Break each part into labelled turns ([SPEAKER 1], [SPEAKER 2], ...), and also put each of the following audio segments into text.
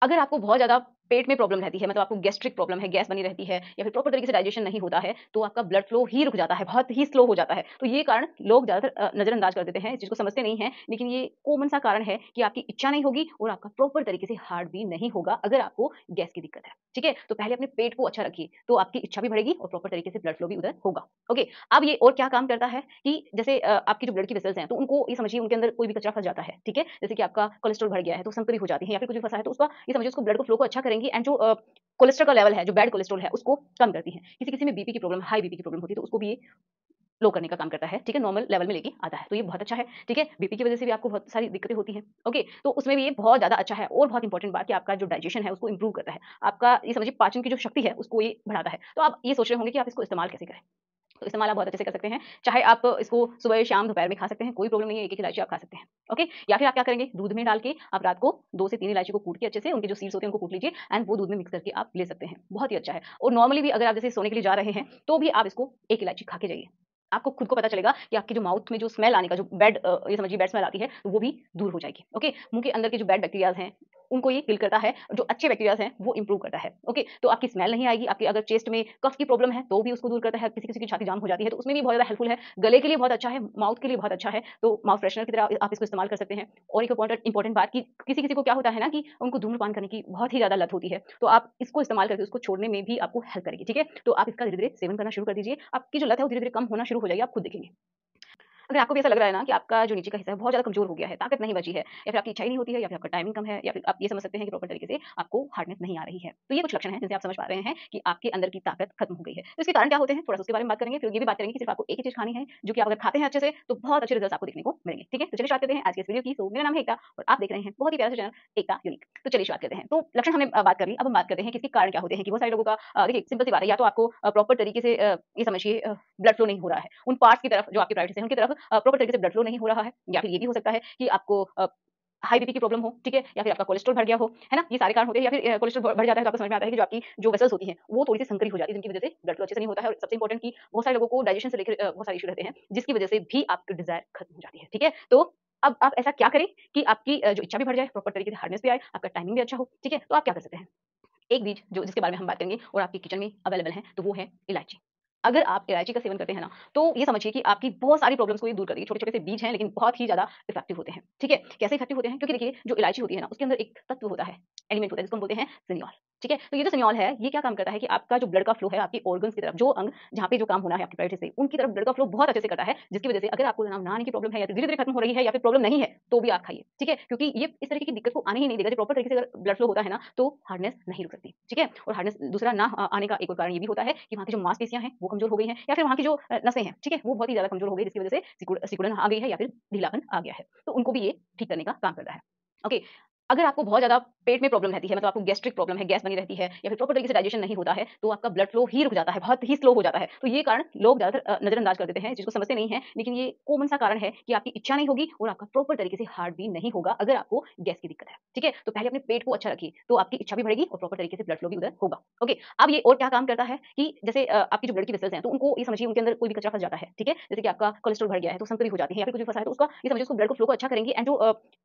[SPEAKER 1] अगर आपको बहुत ज़्यादा पेट में प्रॉब्लम रहती है, मतलब आपको गैस्ट्रिक प्रॉब्लम है, गैस बनी रहती है या फिर प्रॉपर तरीके से डाइजेशन नहीं होता है, तो आपका ब्लड फ्लो ही रुक जाता है, बहुत ही स्लो हो जाता है। तो ये कारण लोग ज़्यादातर नज़रअंदाज कर देते हैं, इस चीज़ को समझते नहीं हैं, लेकिन ये कॉमन सा कारण है कि आपकी इच्छा नहीं होगी और आपका प्रॉपर तरीके से हार्ट भी नहीं होगा अगर आपको गैस की दिक्कत है, ठीक है? तो पहले अपने पेट को अच्छा रखिए, तो आपकी इच्छा भी बढ़ेगी और प्रॉपर तरीके से ब्लड फ्लो भी उधर होगा, ओके? अब ये और क्या काम करता है कि जैसे आपकी जो ब्लड की वेसल्स हैं, तो उनको ये समझिए उनके अंदर कोई भी कचरा फँस जाता है, ठीक है? जैसे कि आपका कोलेस्ट्रॉल बढ़ गया है, तो संतरी हो जाती है या फिर कुछ भी फँसा है, तो उसका ये समझिए उसको ब्लड को फ्लो को अच्छा करेंगी एंड जो कोलेस्ट्रॉल का लेवल है, जो बैड कोलेस्ट्रॉल है, उसको कम करती हैं। किसी-किसी में बीपी की प्रॉब्लम, हाई बीपी की प्रॉब्लम होती है, तो उसको भी ये लो करने का काम करता है, ठीक है? नॉर्मल लेवल में लेके आता है, तो ये बहुत अच्छा है, ठीक है? बीपी की वजह से भी आपको बहुत सारी दिक्कतें होती हैं, ओके? तो उसमें भी ये बहुत ज़्यादा अच्छा है और बहुत इंपॉर्टेंट बात कि आपका जो डाइजेशन है, उसको इम्प्रूव करता है। आपका ये समझिए पाचन की जो शक्ति है, उसको ये बढ़ाता है। तो आप ये सोच रहे होंगे कि आप इसको इस्तेमाल कैसे करें? तो इस्तेमाल आप बहुत अच्छे से कर सकते हैं। चाहे आप इसको सुबह, शाम, दोपहर में खा सकते हैं, कोई प्रॉब्लम नहीं है, एक-एक इलायची आप खा सकते हैं, ओके? या फिर आप क्या करेंगे, दूध में डाल के आप रात को 2 से 3 इलायची को कूट के अच्छे से उनके जो सीड्स होते हैं, उनको कूट लीजिए एंड वो दूध में मिक्स करके आप ले सकते हैं। बहुत ही अच्छा है और नॉर्मली भी अगर आप जैसे सोने के लिए जा रहे हैं, तो भी आप इसको 1 इलायची खा के जाइए। आपको खुद को पता चलेगा कि आपकी जो माउथ में जो स्मेल आने का जो ये समझिए बैड स्मेल आती है, तो वो भी दूर हो जाएगी, ओके? मुँह के अंदर के जो बैड बैक्टीरियाज़ हैं, उनको ये किल करता है, जो अच्छे बैक्टीरियाज़ हैं, वो इम्प्रूव करता है, ओके? तो आपकी स्मेल नहीं आएगी, आपकी अगर चेस्ट में कफ की प्रॉब्लम है, तो भी उसको दूर करता है, किसी-किसी की छाती जाम हो जाती है, तो उसमें भी बहुत ज़्यादा हेल्पफुल है। गले के लिए बहुत अच्छा है, माउथ के लिए बहुत अच्छा है, तो माउथ फ्रेशनर की तरह आप इसको इस्तेमाल कर सकते हैं। और एक इम्पोर्टेंट इम्पोर्टेंट बात कि किसी-किसी को क्या होता है ना कि उनको धूम्रपान करने की बहुत ही ज़्यादा लत होती है, तो आप इसको इस्तेमाल करके उसको छोड़ने में भी आपको हेल्प करेगी, ठीक है? तो आप इसका धीरे-धीरे सेवन करना शुरू कर दीजिए, आपकी जो लत है, वो धीरे-धीरे कम होना शुरू हो जाएगी, आप खुद देखेंगे। अगर आपको भी ऐसा लग रहा है ना कि आपका जो नीचे का हिस्सा है बहुत ज़्यादा कमज़ोर हो गया है, ताकत नहीं बची है या फिर आपकी इच्छा ही नहीं होती है या फिर आपका टाइमिंग कम है या फिर आप ये समझ सकते हैं कि प्रॉपर तरीके से आपको हार्डनेस नहीं आ रही है। तो ये कुछ लक्षण हैं जिनसे आप समझ पा रहे हैं कि आपके अंदर की ताकत खत्म हो गई है। तो इसके कारण क्या होते हैं? थोड़ा-सा उसके बारे में बात करेंगे, फिर ये भी बात करेंगे कि सिर्फ आपको एक ही चीज़ खानी है, जो कि आप अगर खाते हैं अच्छे से तो बहुत अच्छे रिजल्ट्स आपको देखने को मिलेंगे। ठीक है? तो चलिए स्टार्ट करते हैं आज के इस वीडियो की। मेरा नाम है एकता और आप देख रहे हैं बहुत ही प्यारा सा चैनल एकता यूनिक। तो चलिए शुरुआत करते हैं। तो लक्षण हमने बात कर ली, अब हम बात करते हैं कि इसके कारण क्या होते हैं कि बहुत सारे लोगों का देखिए सिंपल सी बात है या तो आपको प्रॉपर तरीके से ये समझिए ब्लड फ्लो नहीं हो रहा है। उन पार्ट्स की तरफ जो आपके प्राइवेट हैं उनकी तरफ प्रॉपर तरीके से ब्लड फ्लो नहीं हो रहा है या फिर ये भी हो सकता है कि आपको हाई बीपी की प्रॉब्लम हो, ठीक है? या फिर आपका कोलेस्ट्रॉल बढ़ गया हो, है ना? ये सारे कारण होते हैं या फिर कोलेस्ट्रॉल बढ़ जाता है तो आपको समझ में आता है कि जो आपकी जो वेसल्स होती हैं, वो थोड़ी-सी संकरी हो जाती है जिनकी वजह से ब्लड फ्लो अच्छे से नहीं होता है और सबसे इम्पोर्टेंट कि बहुत सारे लोगों को डाइजेशन से लेकर बहुत सारे इश्यू रहते हैं, जिसकी वजह से भी आपकी डिज़ायर खत्म हो जाती है, ठीक है? तो अब आप ऐसा क्या करें कि आपकी जो इच्छा भी बढ़ जाए, प्रॉपर तरीके से हार्डनेस भी आए, आपका टाइमिंग भी अच्छा हो, ठीक है? तो आप क्या कर सकते हैं? एक बीज जो जिसके बारे में हम बात करेंगे और आपके किचन में अवेलेबल है, तो वो है इलायची। अगर आप इलायची का सेवन करते हैं ना, तो ये समझिए कि आपकी बहुत सारी प्रॉब्लम्स को ये दूर कर देगी। छोटे-छोटे से बीज हैं, लेकिन बहुत ही ज़्यादा इफेक्टिव होते हैं। ठीक है? कैसे इफेक्टिव होते हैं? क्योंकि देखिए, जो इलायची होती है ना, उसके अंदर एक तत्व होता है, एलिमेंट होता है, जिसको हम बोलते हैं सिनियोल। ठीक है? तो ये जो सिनियोल है, ये क्या काम करता है कि आपका जो ब्लड का फ्लो है, आपके ऑर्गन्स की तरफ, जो अंग जहाँ पे जो काम होना है आपके प्राइवेट हिस्से, उनकी तरफ ब्लड का फ्लो बहुत अच्छे से करता है, जिसकी वजह से अगर आपको तनाव ना आने की प्रॉब्लम है या फिर धीरे-धीरे खत्म हो रही है या फिर प्रॉब्लम नहीं है, तो भी आप खाइए। ठीक है? क्योंकि ये इस तरीके की दिक्कत को आने ही नहीं देगा। जब प्रॉपर तरीके से अगर ब्लड फ्लो होता है ना, तो हार्डनेस नहीं रुक सकती। ठीक है? और हार्डनेस दूसरा ना आने का एक और कारण ये भी होता है कि वहाँ की जो मांसपेशियाँ हैं, वो कमज़ोर हो गई हैं या फिर वहाँ की जो नसें हैं, ठीक है? वो बहुत ही ज़्यादा कमज़ोर हो गई जिसकी वजह से सिकुड़न आ गई है या फिर ढीलापन आ गया है। तो उनको भी ये ठीक करने का काम करता है। ओके। अगर आपको बहुत ज़्यादा पेट में प्रॉब्लम रहती है, मतलब आपको गैस्ट्रिक प्रॉब्लम है, गैस बनी रहती है या फिर प्रॉपर तरीके से डाइजेशन नहीं होता है, तो आपका ब्लड फ्लो ही रुक जाता है, बहुत ही स्लो हो जाता है। तो ये कारण लोग ज़्यादातर नज़रअंदाज कर देते हैं, इस चीज़ को समझते नहीं हैं, लेकिन ये कॉमन सा कारण है कि आपकी इच्छा नहीं होगी और आपका प्रॉपर तरीके से हार्ट भी नहीं होगा अगर आपको गैस की दिक्कत है। ठीक है? तो पहले अपने पेट को अच्छा रखिए, तो आपकी इच्छा भी बढ़ेगी और प्रॉपर तरीके से ब्लड फ्लो भी उधर होगा। ओके। अब ये और क्या काम करता है कि जैसे आपकी जो ब्लड की वेसल्स हैं, तो उनको ये समझिए उनके अंदर कोई भी कचरा फँस जाता है, ठीक है? जैसे कि आपका कोलेस्ट्रॉल बढ़ गया है, तो संतरी हो जाती है या फिर कुछ भी फँसा है, तो उसका ये समझिए उसको ब्लड को फ्लो को अच्छा करेंगी एंड जो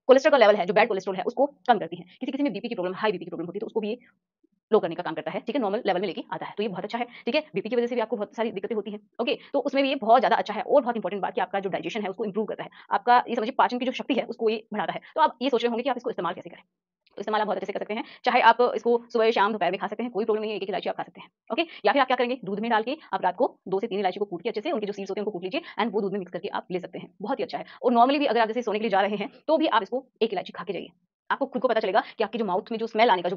[SPEAKER 1] कोलेस्ट्रॉल का लेवल है, जो बैड कोलेस्ट्रॉल है, उसको कम करती हैं। किसी-किसी में बीपी की प्रॉब्लम, हाई बीपी की प्रॉब्लम होती है, तो उसको भी ये लो करने का काम करता है, ठीक है? नॉर्मल लेवल में लेके आता है, तो ये बहुत अच्छा है, ठीक है? बीपी की वजह से भी आपको बहुत सारी दिक्कतें होती हैं, ओके? तो उसमें भी ये बहुत ज़्यादा अच्छा है और बहुत इंपॉर्टेंट बात कि आपका जो डाइजेशन है, उसको इम्प्रूव करता है। आपका ये समझिए पाचन की जो शक्ति है, उसको ये बढ़ाता है। तो आप ये सोच रहे होंगे कि आप इसको इस्तेमाल कैसे करें? तो इस्तेमाल आप बहुत अच्छे से कर सकते हैं। चाहे आप इसको सुबह, शाम, दोपहर में खा सकते हैं, कोई प्रॉब्लम नहीं है, एक-एक इलायची आप खा सकते हैं, ओके? या फिर आप क्या करेंगे, दूध में डाल के आप रात को 2 से 3 इलायची को कूट के अच्छे से उनके जो सीड्स होते हैं, उनको कूट लीजिए एंड वो दूध में मिक्स करके आप ले सकते हैं। बहुत ही अच्छा है और नॉर्मली भी अगर आप जैसे सोने के लिए जा रहे हैं, तो भी आप इसको 1 इलायची खा के जाइए। आपको खुद को पता चलेगा कि आपकी जो माउथ में जो स्मेल आने का जो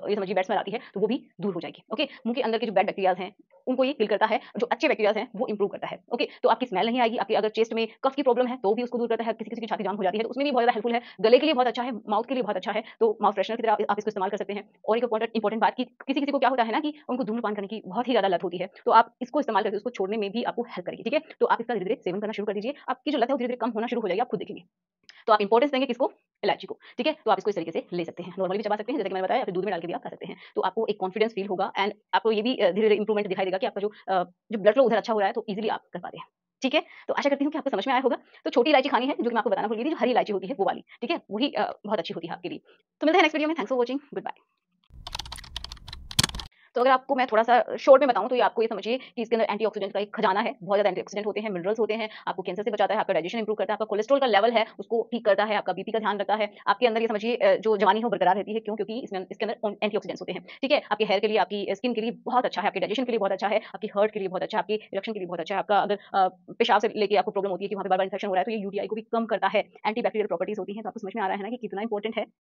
[SPEAKER 1] ये समझिए बैड स्मेल आती है, तो वो भी दूर हो जाएगी, ओके? मुँह के अंदर के जो बैड बैक्टीरियाज़ हैं, उनको ये किल करता है, जो अच्छे बैक्टीरियाज़ हैं, वो इम्प्रूव करता है, ओके? तो आपकी स्मेल नहीं आएगी, आपकी अगर चेस्ट में कफ की प्रॉब्लम है, तो भी उसको दूर करता है, किसी-किसी की छाती जाम हो जाती है, तो उसमें भी बहुत ज़्यादा हेल्पफुल है। गले के लिए बहुत अच्छा है, माउथ के लिए बहुत अच्छा है, तो माउथ फ्रेशनर की तरह आप इसको इस्तेमाल कर सकते हैं। और एक इम्पोर्टेंट बात कि किसी-किसी को क्या होता है ना कि उनको धूम्रपान करने की बहुत ही ज़्यादा लत होती है, तो आप इसको इस्तेमाल करके उसको छोड़ने में भी आपको हेल्प करेगी, ठीक है? तो आप इसका धीरे-धीरे सेवन करना शुरू कर दीजिए, आपकी जो लत है वो धीरे-धीरे कम होना शुरू हो जाएगी, आप खुद देखेंगे। तो आप इम्पोर्टेंस देंगे किसको? इलायची को, ठीक है? तो आप इसको इस तरीके से ले सकते हैं। नॉर्मली भी चबा सकते हैं, जैसे कि मैंने बताया, या फिर दूध में डाल के भी आप खा सकते हैं। तो आपको एक कॉन्फिडेंस फील होगा एंड आपको ये भी धीरे-धीरे इंप्रूवमेंट दिखाई देगा कि आपका जो ब्लड फ्लो उधर अच्छा हो रहा है, तो ईज़िली आप कर पाते हैं। ठीक है? तो आशा करती हूँ कि आपको समझ में आया होगा। तो छोटी इलायची खानी है, जो कि मैं आपको बताना भूल गई थी, जो हरी इलायची होती है वो वाली, ठीक है? वही बहुत अच्छी होती है आपके लिए। तो मिलते हैं नेक्स्ट वीडियो में। Thanks for watching. Good bye. तो अगर आपको मैं थोड़ा-सा शॉर्ट में बताऊँ तो ये आपको ये समझिए कि इसके अंदर एंटीऑक्सीडेंट का एक खजाना है। बहुत ज़्यादा एंटीऑक्सीडेंट होते हैं, मिनरल्स होते हैं, आपको कैंसर से बचाता है, आपका डाइजेशन इंप्रूव करता है, आपका कोलेस्ट्रॉल का लेवल है उसको ठीक करता है, आपका बीपी का ध्यान रखता है। आपके अंदर ये समझिए जो जवानी है वो बरकरार रहती है। क्यों? क्योंकि इसके अंदर एंटीऑक्सीडेंट्स होते हैं। ठीक है? आपके हेयर के लिए, आपकी स्किन के लिए बहुत अच्छा है, आपके डाइजेशन के लिए बहुत अच्छा है, आपकी हार्ट के लिए बहुत अच्छा है, आपके इरेक्शन के लिए बहुत अच्छा है। आपका अगर पेशाब से लेके आपको प्रॉब्लम होती है कि वहाँ पे बार-बार इन्फेक्शन हो रहा है तो ये यूटीआई को भी कम करता है। एंटी बैक्टीरियल प्रॉपर्टीज़ होती हैं। तो आपको समझ में आ रहा है ना कि कितना इंपॉर्टेंट है।